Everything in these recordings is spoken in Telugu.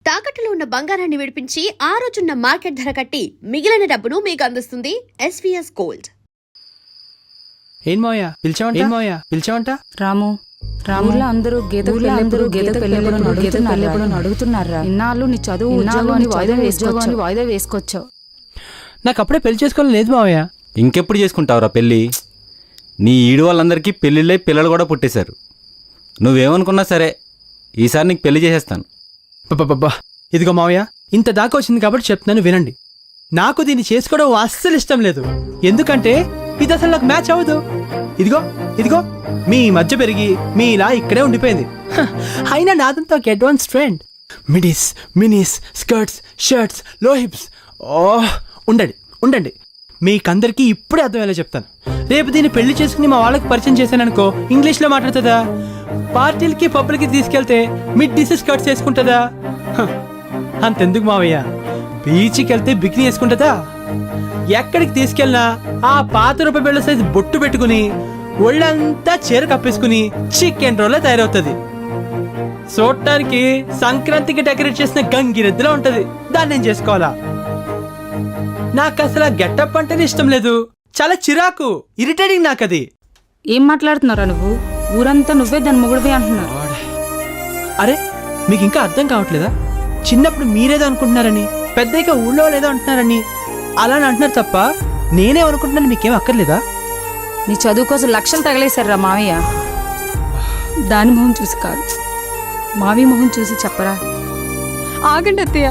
తాకట్టులో ఉన్న బంగారాన్ని విడిపించి ఆ రోజున్న మార్కెట్ ధర కట్టి మిగిలిన డబ్బును మీకు అందిస్తుంది ఎస్వీఎస్ గోల్డ్. ఏం మోయా పిలిచావంట రాముల అందరూ గీత పెళ్ళెప్పుడు అడుగుతున్నారా? ఇన్నాళ్ళు నీ చదువు ఉద్యోగాన్ని వాయిదా వేసుకొచ్చావు. నాకు అప్పుడే పెళ్లి చేసుకోవాలని లేదు మావయ్య. ఇంకెప్పుడు చేసుకుంటావురా పెళ్ళి? నీ ఈడు వాళ్ళందరికీ పెళ్ళిళ్ళై పిల్లలు కూడా పుట్టేశారు. నువ్వేమనుకున్నా సరే ఈసారి నీకు పెళ్లి చేసేస్తాను. బాబా ఇదిగో మావయ్య, ఇంత దాకా వచ్చింది కాబట్టి చెప్తున్నాను వినండి. నాకు దీన్ని చేసుకోవడం అస్సలు ఇష్టం లేదు. ఎందుకంటే ఇది అసలు నాకు మ్యాచ్ అవ్వదు. ఇదిగో మీ మధ్య పెరిగి మీ ఇలా ఇక్కడే ఉండిపోయింది. అయినా నాదంతా ఒక advance trend. Mini's skirts shirts లో హిప్స్. ఉండండి మీకందరికీ ఇప్పుడే అర్థమయ్యేలా చెప్తాను. రేపు దీన్ని పెళ్లి చేసుకుని మా వాళ్ళకి పరిచయం చేశాననుకో ఇంగ్లీష్లో మాట్లాడుతుందా? పార్టీలకి పబ్బులకి తీసుకెళ్తే మిడ్డీస్ స్కర్ట్స్ వేసుకుంటుందా? అంతెందుకు మావయ్య, బీచ్కి వెళ్తే బికినీ వేసుకుంటుందా? ఎక్కడికి తీసుకెళ్ళినా ఆ పాత రూపాయి బిళ్ళ సైజు బొట్టు పెట్టుకుని ఒళ్ళంతా చీర కప్పేసుకుని చికెన్ రోల్లో తయారవుతుంది. చూడటానికి సంక్రాంతికి డెకరేట్ చేసిన గంగిరెద్దులా ఉంటది. దాన్ని నేను చేసుకోవాలా? నాకు అసలు ఆ గెటప్ అంటేనే ఇష్టం లేదు. చాలా చిరాకు, ఇరిటేటింగ్ నాకు అది. ఏం మాట్లాడుతున్నారా నువ్వు? ఊరంతా నువ్వే దాని మొగుడివే అంటున్నారు. అరే మీకు ఇంకా అర్థం కావట్లేదా? చిన్నప్పుడు మీరేదో అనుకుంటున్నారని, పెద్దగా ఊళ్ళో లేదో అంటున్నారని అలా అంటున్నారు తప్ప నేనేమనుకుంటున్నాను మీకేం అక్కర్లేదా? నీ చదువు కోసం లక్షలు తగలేశారా మావయ్య. దాని మొహం చూసి కాదు, మావి మొహం చూసి చెప్పరా. ఆగండి అత్తయ్య.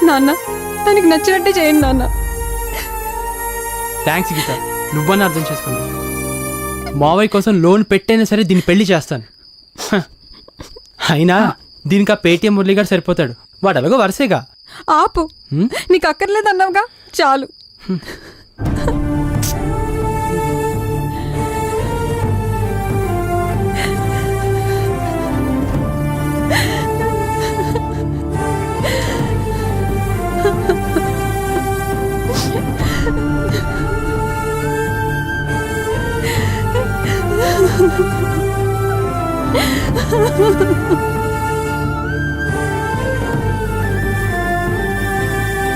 నాన్న తనకి నచ్చినట్టే చేయండి నాన్న. థ్యాంక్స్ గీత, నువ్వన్నా అర్థం చేసుకున్నావు. మావయ్య కోసం లోన్ పెట్టైనా సరే దీన్ని పెళ్లి చేస్తాను. అయినా దీనికి ఆ పేటీఎం మురళిగాడు సరిపోతాడు. వాడు అలాగో వరుసేగా. ఆపు, నీకు అక్కర్లేదు అన్నావుగా, చాలు.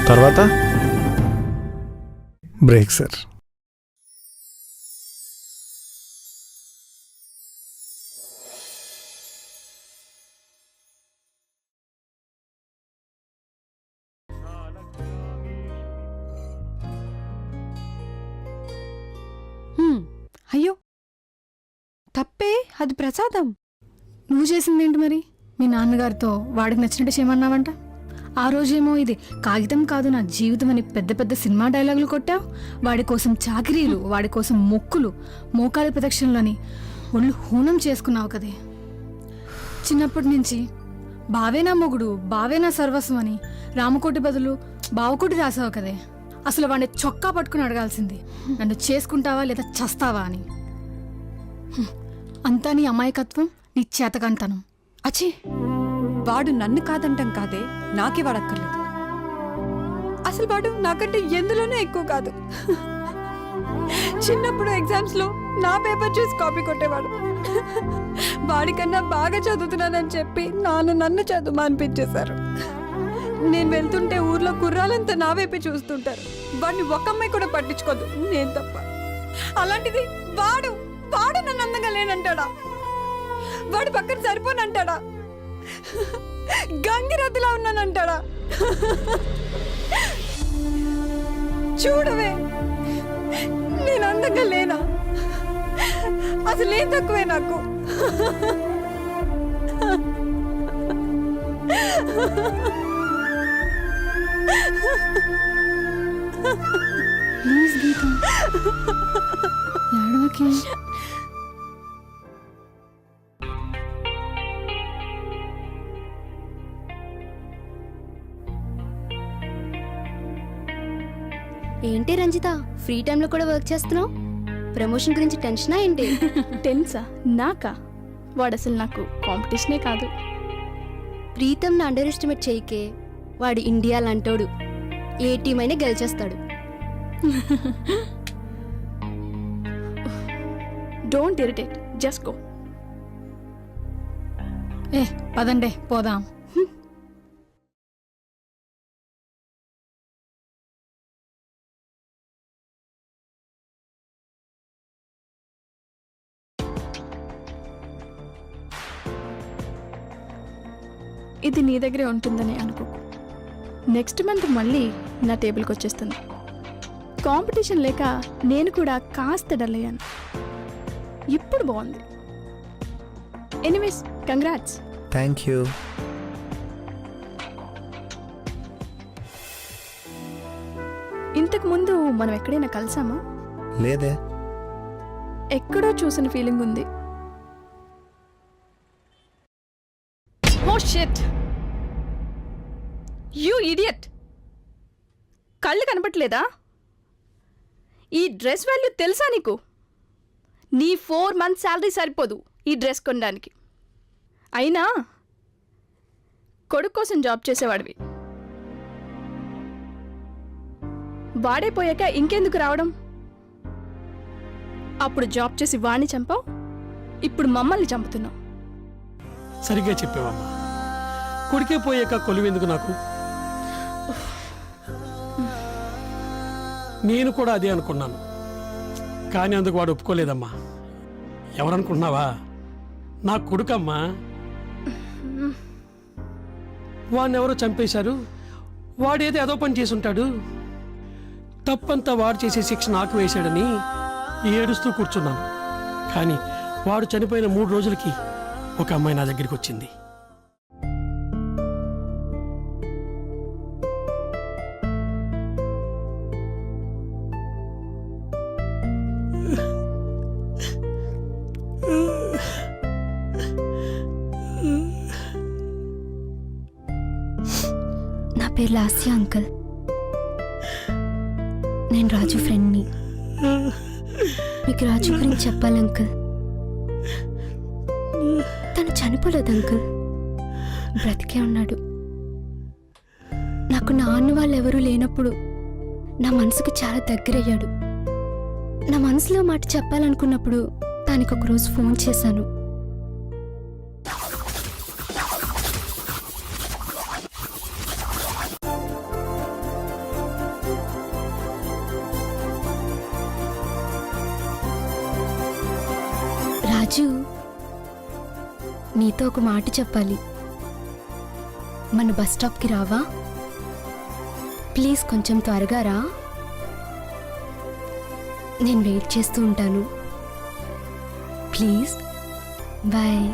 తర్వాత బ్రేక్ సార్. అయ్యో తప్పే, అది ప్రసాదం. నువ్వు చేసిందేంటి మరి? మీ నాన్నగారితో వాడికి నచ్చినట్టు చేయమన్నావంట. ఆ రోజేమో ఇది కాగితం కాదు నా జీవితం అని పెద్ద పెద్ద సినిమా డైలాగులు కొట్టావు. వాడి కోసం చాకిరీలు, వాడి కోసం మొక్కులు, మోకాలి ప్రదక్షిణలని ఒళ్ళు హూనం చేసుకున్నావు కదే. చిన్నప్పటి నుంచి బావే నా మొగుడు, బావే నా సర్వస్వం అని రామకోటి బదులు బావకోటి రాసావు కదే. అసలు వాడిని చొక్కా పట్టుకుని అడగాల్సింది, నన్ను చేసుకుంటావా లేదా చస్తావా అని. అంతా నీ అమాయకత్వం, నీ చేతకంతనం. అచ్చి, వాడు నన్ను కాదంటాం కాదే, నాకే వాడక్కర్లేదు. అసలు వాడు నాకంటే ఎందులోనే ఎక్కువ కాదు. చిన్నప్పుడు ఎగ్జామ్స్ లో నా పేపర్ చూసి కాపీ కొట్టేవాడు. వాడికన్నా బాగా చదువుతున్నానని చెప్పి నన్ను చదువు అనిపించేశారు. నేను వెళ్తుంటే ఊర్లో కుర్రాలంతా నా వైపే చూస్తుంటారు. వాడిని ఒక అమ్మాయి కూడా పట్టించుకోదు, నేను తప్ప. అలాంటిది వాడు నన్ను అందంగా లేనంటాడా? వాడి పక్కన సరిపోనంటాడా? గంగిరద్దులా ఉన్నానంటాడా? చూడవే, నేను అందంగా లేనా? అసలేం తక్కువే నాకు. ప్లీజ్ గీత, ఏడవకే. ఏంటి రంజిత, ఫ్రీ టైంలో కూడా వర్క్ చేస్తున్నావు? ప్రమోషన్ గురించి టెన్షనా ఏంటి? టెన్సా? నాకా? వాడు అసలు నాకు కాంపిటీషనే కాదు. ప్రీతంని అండర్ ఎస్టిమేట్ చేయకే. వాడు ఇండియా లాంటోడు, ఏ టీం అయినా గెలిచేస్తాడు. Don't irritate, just go. పదండే పోదాం. ఇది నీ దగ్గరే ఉంటుందని అనుకో. నెక్స్ట్ మంత్ మళ్ళీ నా టేబుల్కి వచ్చేస్తుంది. కాంపిటీషన్ లేక నేను కూడా కాస్త డల్ అయ్యాను. ఇప్పుడు బాగుంది. Anyways congrats. Thank you. ఇంతకు ముందు మనం ఎక్కడైనా కలిసామా? లేదే. ఎక్కడో చూసిన ఫీలింగ్ ఉంది. Oh shit, you idiot. కళ్ళు కనపట్లేదా? ఈ డ్రెస్ వాల్యూ తెలుసా నీకు? నీ 4 months శాలరీ సరిపోదు ఈ డ్రెస్ కొనడానికి. అయినా కొడుకు కోసం జాబ్ చేసేవాడివి. వాడైపోయాక ఇంకెందుకు రావడం? అప్పుడు జాబ్ చేసి వాణ్ణి చంపావు, ఇప్పుడు మమ్మల్ని చంపుతున్నావు. సరిగ్గా చెప్పావమ్మా. కొడుకే పోయాక కొలువెందుకు నాకు? నేను కూడా అదే అనుకున్నాను, కానీ అందుకు వాడు ఒప్పుకోలేదమ్మా. ఎవరనుకుంటున్నావా? నా కొడుకమ్మా. వాడిని ఎవరో చంపేశారు. వాడేదో ఏదో పని చేసుంటాడు. తప్పంతా వాడు చేసే శిక్ష నాకు వేశాడని ఏడుస్తూ కూర్చున్నాను. కానీ వాడు చనిపోయిన 3 రోజులకి ఒక అమ్మాయి నా దగ్గరికి వచ్చింది. నా పేరు లాస్య అంకుల్. నేను రాజు ఫ్రెండ్ని. మీకు రాజు గురించి చెప్పాలి అంకుల్. తను చనిపోలేదు అంకుల్, బ్రతికే ఉన్నాడు. నాకు నాన్న వాళ్ళు ఎవరూ లేనప్పుడు నా మనసుకు చాలా దగ్గరయ్యాడు. నా మనసులో మాట చెప్పాలనుకున్నప్పుడు దానికి ఒకరోజు ఫోన్ చేశాను. రాజు, నీతో ఒక మాట చెప్పాలి. మన బస్ స్టాప్కి రావా? ప్లీజ్ కొంచెం త్వరగా రా. నేను వెయిట్ చేస్తూ ఉంటాను. ప్లీజ్. బాయ్.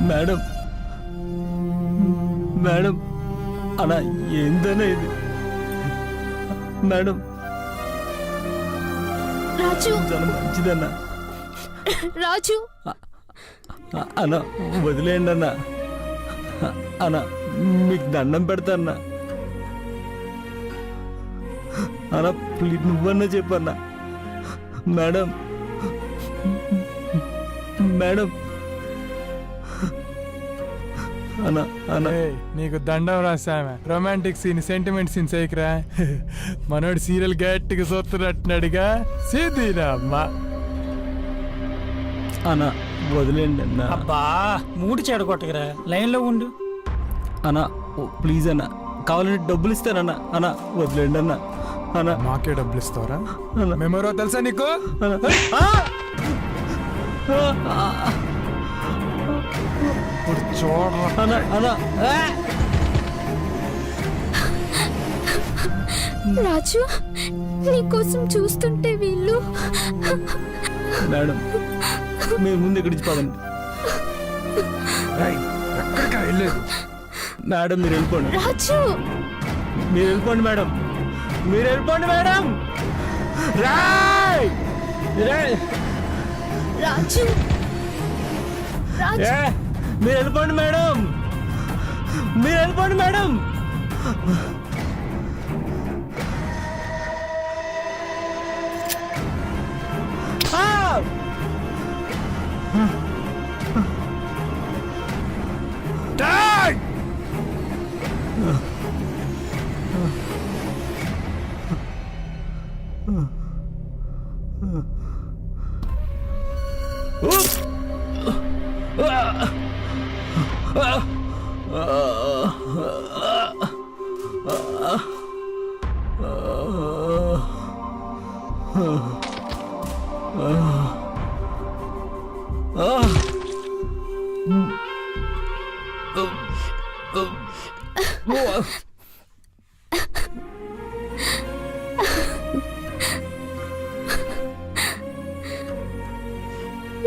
మేడం మేడం అన్నా ఏందన్నా ఇది మేడం రాజు చాలా మంచిదన్నా రాజు అన్నా వదిలేయండి అన్నా అన్నా మీకు దండం పెడతా అన్నా అన్నా ప్లీజ్ నువ్వన్నా చెప్పన్నా మేడం మేడం అన్నా అన్నా నీకు దండం రాసామె రొమాంటిక్ సీన్ సెంటిమెంట్ సీన్ చేయకురా మనోడు సీరియల్ గట్టిగా చూస్తున్నట్టున్నాడుగా సీదీరా అమ్మా అన్నా వదిలేండి అన్నా అబ్బా మూడు చెడగొట్టగరా లైన్లో ఉండు. అన్నా ప్లీజ్ అన్నా కావాలంటే డబ్బులు ఇస్తానన్నా అన్నా వదిలేండి అన్నా అన్నా మాకే డబ్బులు ఇస్తావరా అన్నా మెమోరో తెలుసా నీకు ఇప్పుడు చూడరా అన్నా అన్నా రాజు నీకోసం చూస్తుంటే వీళ్ళు మేడం మీరు ముందు ఇక్కడి నుంచి పదండి ఎక్కడికా వెళ్ళేది మేడం మీరు వెళ్ళిపోండి రాజు మీరు వెళ్ళిపోండి మేడం మీరు వెళ్ళిపోండి మేడం రాయ్ రాజు రాజు మీరు వెళ్ళిపోండి మేడం మీరు వెళ్ళిపోండి మేడం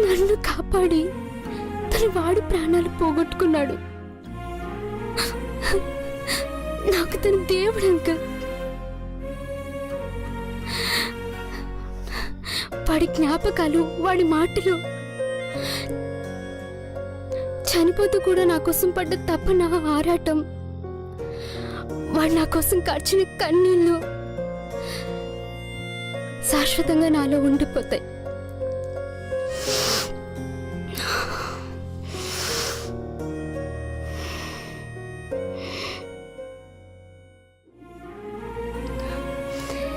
నన్ను కాపాడి తన వాడి ప్రాణాలు పోగొట్టుకున్నాడు. నాకు తన దేవుడు అంకల్. వాడి జ్ఞాపకాలు, వాడి మాటలు, చనిపోతూ కూడా నా కోసం పడ్డ తపన, ఆరాటం, వాడు నా కోసం కార్చిన కన్నీళ్ళు శాశ్వతంగా నాలో ఉండిపోతాయి.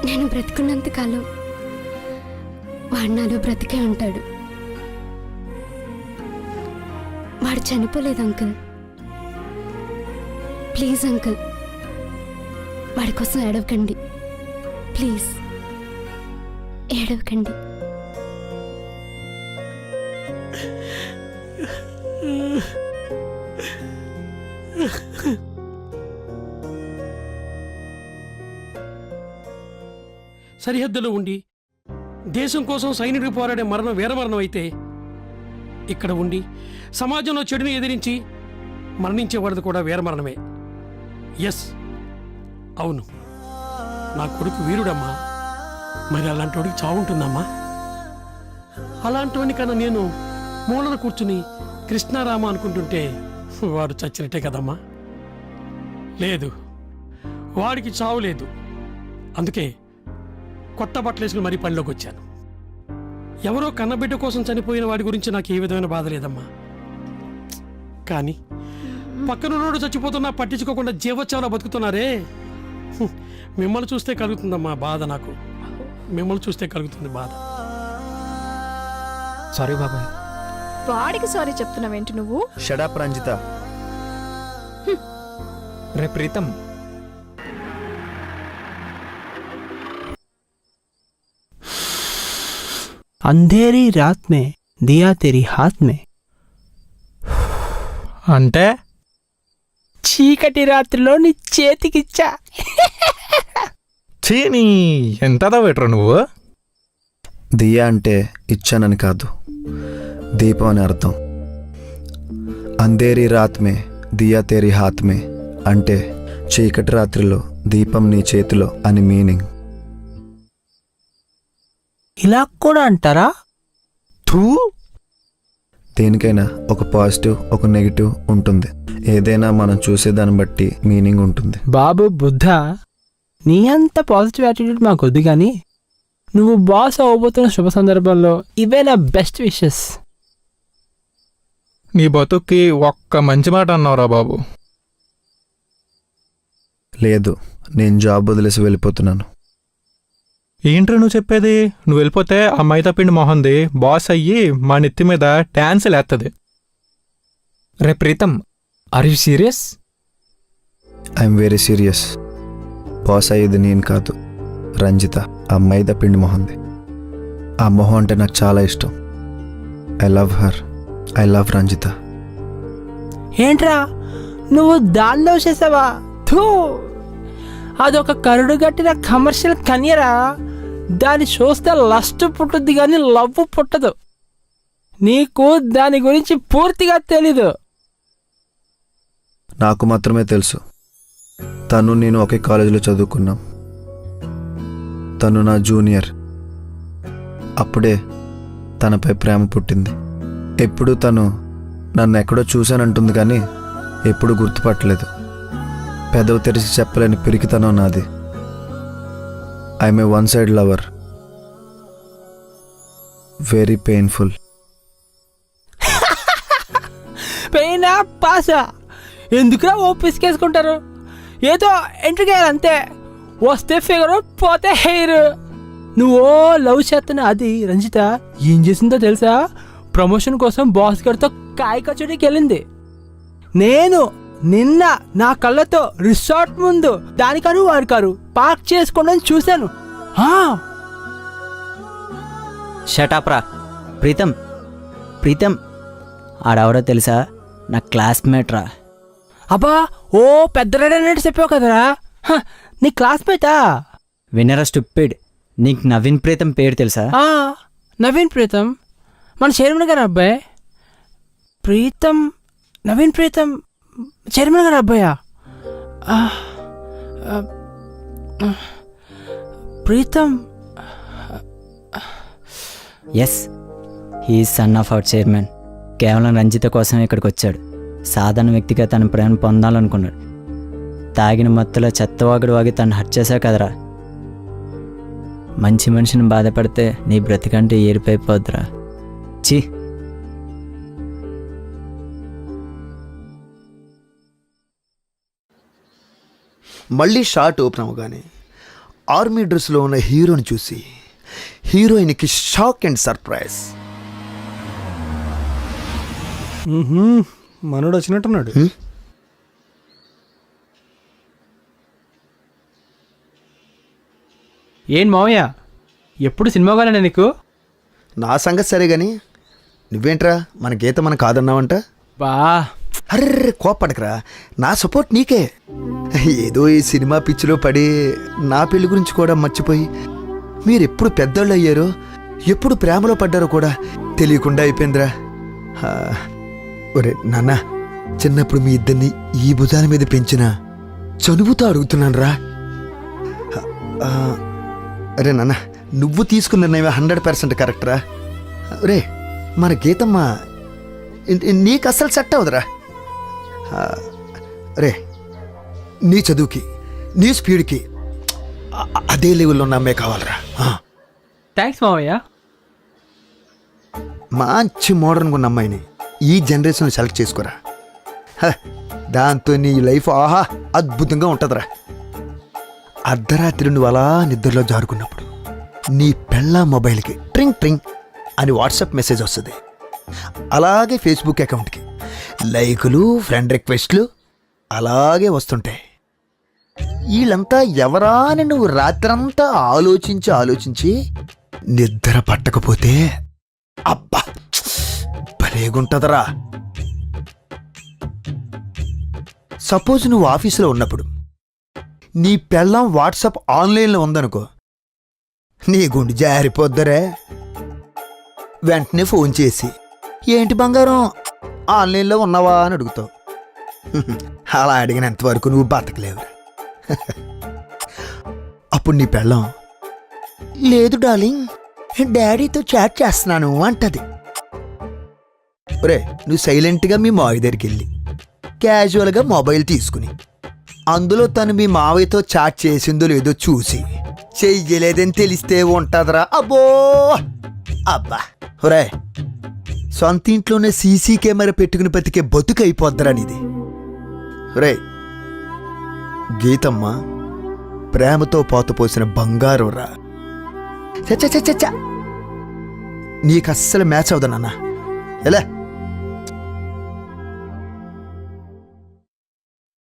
నేను బ్రతుకున్నంత కాలం వాడు నాలో బ్రతికే ఉంటాడు. వాడు చనిపోలేదు అంకుల్. ప్లీజ్ అంకుల్, వాడి కోసం ఏడవకండి. ప్లీజ్ ఏడవకండి. సరిహద్దులో ఉండి దేశం కోసం సైనికుడు పోరాడే మరణం వీరమరణం అయితే, ఇక్కడ ఉండి సమాజంలో చెడుని ఎదిరించి మరణించేవాడిది కూడా వీరమరణమే. ఎస్, అవును, నా కొడుకు వీరుడమ్మా. మరి అలాంటి వాడికి చావుంటుందమ్మా. అలాంటి కన్నా నేను మూలన కూర్చుని కృష్ణారామ అనుకుంటుంటే వాడు చచ్చినట్టే కదమ్మా. లేదు, వాడికి చావు లేదు. అందుకే కొత్త బట్టలు వేసుకుని మరీ పనిలోకి వచ్చాను. ఎవరో కన్నబిడ్డ కోసం చనిపోయిన వాడి గురించి నాకు ఏ విధమైన బాధ లేదమ్మా. కానీ పక్కనున్నోడు చచ్చిపోతున్నా పట్టించుకోకుండా జీవోత్సవంలో బతుకుతున్నారే, మిమ్మల్ని చూస్తే కలుగుతుందమ్మా బాధ. నాకు మిమ్మల్ని చూస్తే కలుగుతుంది బాధ. సారీ బాబాయ్. వాడికి సారీ చెప్తున్నావేంటి నువ్వు? షడప్ రంజిత. రే ప్రీతం, अंधेरी रात में दिया तेरी हाथ में అంటే చీకటి రాత్రిలో నీ చేతికిచ్చా. చీని ఎంతదా పెట్టరు నువ్వు? దియా అంటే ఇచ్చానని కాదు, దీపం అని అర్థం. అంధేరి రాత్ మే దియా తేరీ హాత్ మే అంటే చీకటి రాత్రిలో దీపం నీ చేతిలో అని మీనింగ్. ఇలా కూడా అంటారా? థూ. దేనికైనా ఒక పాజిటివ్ ఒక నెగిటివ్ ఉంటుంది. ఏదైనా మనం చూసేదాన్ని బట్టి మీనింగ్ ఉంటుంది. బాబు బుద్ధ, నీ అంత పాజిటివ్ యాటిట్యూడ్ మాకు వద్దు కానీ నువ్వు బాస్ అవ్వబోతున్న శుభ సందర్భంలో ఇవే నా బెస్ట్ విషెస్. నీ బతుక్కి ఒక్క మంచి మాట అన్నావురా బాబు. లేదు, నేను జాబ్ వదిలేసి వెళ్ళిపోతున్నాను. ఏంట్రా నువ్వు చెప్పేది? నువ్వు వెళ్ళిపోతే ఆ మైదాపిండి మొహంది బాస్ అయ్యి మా నెత్తి మీద డాన్సులు వేస్తుంది. రే Preetham, are you serious? I'm very serious. Boss అయ్యేది నేను కాదు, రంజిత, ఆ మైదా పిండి మొహంది. ఆ మొహం అంటే నాకు చాలా ఇష్టం. I love her. I love Ranjitha. ఏంట్రా నువ్వు దానిలో చేసావా? థూ, అదొక కరుడు గట్టిన కమర్షియల్ కన్యరా. దాన్ని చూస్తే లస్ట్ పుట్టుద్ది కానీ లవ్ పుట్టదు. నీకు దాని గురించి పూర్తిగా తెలీదు. నాకు మాత్రమే తెలుసు. తను నేను ఒకే కాలేజీలో చదువుకున్నాం. తను నా జూనియర్. అప్పుడే తనపై ప్రేమ పుట్టింది. ఎప్పుడు తను నన్ను ఎక్కడో చూశానంటుంది కానీ ఎప్పుడు గుర్తుపట్టలేదు. పెదవి తెరిచి చెప్పలేని పిరికితనం నాది. I'm a one side lover. Very painful. పెయినా పాసా ఎందుకురా ఓ పిసికేసుకుంటారు? ఏదో ఎంట్రీ అంతే. వస్తే ఫిగరు, పోతే హెయిర్. నువ్వు లవ్ చేస్తున్న అది రంజిత ఏం చేసిందో తెలుసా? ప్రమోషన్ కోసం బాస్ గారితో కాయ కచోడీకి వెళ్ళింది. నేను నిన్న నా కళ్ళతో రిసార్ట్ ముందు దానికను వారి కారు పార్క్ చేసుకోవడం చూశాను. షటాప్రా. ప్రీతం, ప్రీతం ఆడెవడో తెలుసా? నా క్లాస్మేట్ రా. అబ్బా, ఓ పెద్ద రెడీ చెప్పావు కదరా. నీ క్లాస్మేటా? వినరా స్టూపిడ్. నీకు నవీన్ ప్రీతం పేరు తెలుసా? నవీన్ ప్రీతం మన చైర్మన్ గారు అబ్బాయి. ప్రీతం, నవీన్ ప్రీతం చైర్మన్ గారు అబ్బాయా? Preetham. Yes, he son of our chairman. కేవలం రంజిత కోసం ఇక్కడికి వచ్చాడు. సాధారణ వ్యక్తిగా తన ప్రేమ పొందాలనుకున్నాడు. తాగిన మత్తులో చెత్తవాగుడు వాగి తను హర్ట్ చేశావు కదరా. మంచి మనిషిని బాధపడితే నీ బ్రతికంటే ఏరిపైపోద్దురా. చి. మళ్ళీ షార్ట్ ఓపెన్ అవ్వగానే ఆర్మీ డ్రెస్లో ఉన్న హీరోని చూసి హీరోయిన్కి షాక్ అండ్ సర్ప్రైజ్. మనోడు వచ్చినట్టున్నాడు. ఏం మావయ్య, ఎప్పుడు సినిమా కావాలనే నీకు? నా సంగతి సరే గాని నువ్వేంట్రా మన గీత మన కాదన్నావంట? బా, అర్రే కోప్పడకరా, నా సపోర్ట్ నీకే. ఏదో ఈ సినిమా పిచ్చిలో పడి నా పెళ్లి గురించి కూడా మర్చిపోయి మీరెప్పుడు పెద్దోళ్ళు అయ్యారో ఎప్పుడు ప్రేమలో పడ్డారో కూడా తెలియకుండా అయిపోయిందిరా. ఒరే నాన్న, చిన్నప్పుడు మీ ఇద్దరిని ఈ భుజాల మీద పెంచిన చనువుతో అడుగుతున్నాను రా. అరే నాన్న, నువ్వు తీసుకున్న నిర్ణయం 100% కరెక్ట్ రా. రే మన గీతమ్మ నీకు అస్సలు సెట్ అవ్వదురా. రే నీ చదువుకి నీ స్పీడ్కి అదే లెవెల్లో ఉన్న అమ్మాయి కావాలరా. థ్యాంక్స్ మావయ్య. మంచి మోడర్న్గా ఉన్న అమ్మాయిని ఈ జనరేషన్ సెలెక్ట్ చేసుకోరా. దాంతో నీ లైఫ్ ఆహా అద్భుతంగా ఉంటుందిరా. అర్ధరాత్రి నువ్వు అలా నిద్రలో జారుకున్నప్పుడు నీ పెళ్ళ మొబైల్కి ట్రింగ్ ట్రింగ్ అని వాట్సాప్ మెసేజ్ వస్తుంది. అలాగే ఫేస్బుక్ అకౌంట్కి లైకులు, ఫ్రెండ్ రిక్వెస్ట్లు అలాగే వస్తుంటాయి. వీళ్ళంతా ఎవరా అని నువ్వు రాత్రంతా ఆలోచించి నిద్ర పట్టకపోతే అబ్బా భలేగుంటదరా. సపోజ్ నువ్వు ఆఫీసులో ఉన్నప్పుడు నీ పెళ్ళం వాట్సాప్ ఆన్లైన్లో ఉందనుకో, నీ గుండె జారిపోద్దరే. వెంటనే ఫోన్ చేసి ఏంటి బంగారం ఆన్లైన్లో ఉన్నావా అని అడుగుతావు. అలా అడిగినంతవరకు నువ్వు బతకలేవు. అప్పుడు నీ పెళ్ళం లేదు డార్లింగ్, డాడీతో చాట్ చేస్తున్నాను అంటది. ఒరే, నువ్వు సైలెంట్గా మీ మావయ్య దగ్గరికి వెళ్ళి క్యాజువల్గా మొబైల్ తీసుకుని అందులో తను మీ మావయ్యతో చాట్ చేసిందో లేదో చూసి చెయ్యలేదని తెలిస్తే ఉంటుందిరా. అబ్బో అబ్బా. ఒరే, సొంత ఇంట్లోనే సీసీ కెమెరా పెట్టుకుని బతికే బతుకు అయిపోద్దరా నీది. రే, గీతమ్మ ప్రేమతో పోతపోసిన బంగారం రా. చచ్చ నీకు అస్సలు మ్యాచ్ అవుదా నాన్న. ఎలా